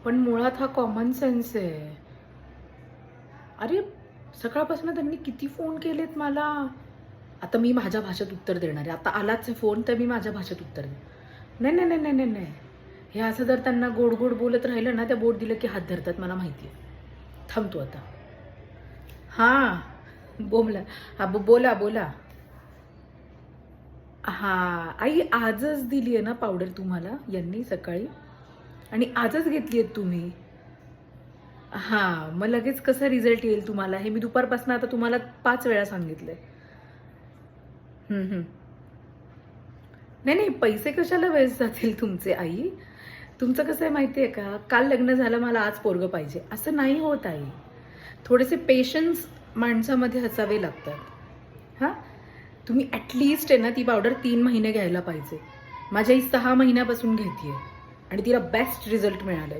पण मुळात हा कॉमन सेन्स आहे. अरे सकाळपासून त्यांनी किती फोन केलेत मला. आता मी माझ्या भाषेत उत्तर देणार आहे. आता आलाच फोन तर मी माझ्या भाषेत उत्तर देणार. नाही नाही नाही नाही नाही नाही, हे असं जर त्यांना गोड गोड बोलत राहिलं ना, त्या बोट दिलं की हात धरतात, मला माहिती आहे. थांबतो आता. हां बोला. हा बोला बोला. हां आई आजच दिली आहे ना पावडर तुम्हाला यांनी सकाळी, आणि आजच घेतली आहेत तुम्ही. हां मग लगेच कसा रिझल्ट येईल तुम्हाला, हे मी दुपारपासून आता तुम्हाला 5 वेळा सांगितलंय. नाही नाही, पैसे कशाला वेस्ट जातील तुमचे आई. तुमचं कसं आहे माहिती आहे का, काल लग्न झालं मला आज पोरगं पाहिजे असं नाही होत आई. थोडेसे पेशन्स माणसामध्ये असावे लागतात. हां तुम्ही ॲटलिस्ट आहे ना ती पावडर 3 महिने घ्यायला पाहिजे. माझी आई 6 महिन्यापासून घेते आणि तिला बेस्ट रिझल्ट मिळाले.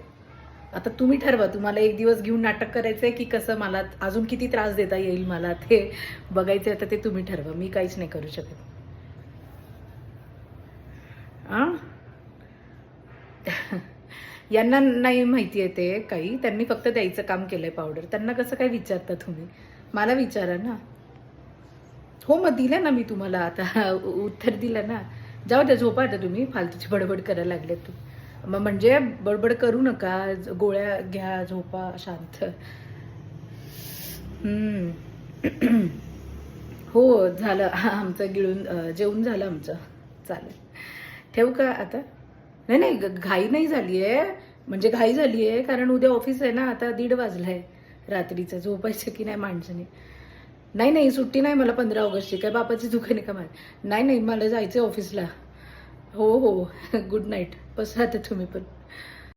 आता तुम्ही ठरवा, तुम्हाला एक दिवस घेऊन नाटक करायचं आहे की कसं, मला अजून किती त्रास देता येईल मला ते बघायचं आहे. आता ते तुम्ही ठरवा, मी काहीच नाही करू शकत. आ यांना नाही माहिती आहे ते काही, त्यांनी फक्त द्यायचं काम केलंय पावडर. त्यांना कसं काय विचारता तुम्ही, मला विचारा ना. हो मग दिलं ना मी तुम्हाला, आता उत्तर दिलं ना. जाऊ द्या, झोपा आता तुम्ही, फालतूची बडबड करायला लागले तू. मग म्हणजे बडबड करू नका, गोळ्या घ्या, झोपा शांत. हो झालं आमचं गिळून जेवून झालं आमचं. चालेल, ठेवू का आता. नाही नाही, घाई नाही झाली आहे. म्हणजे घाई झाली आहे कारण उद्या ऑफिस आहे ना, आता 1:30 वाजलाय रात्रीचं, झोपायचं की नाही माणसाने. नाही नाही, सुट्टी नाही मला 15 ऑगस्टची, काय बापाची दुकान आहे का माझी. नाही नाही, मला जायचं ऑफिसला. हो हो गुड नाईट, बसा आता तुम्ही पण.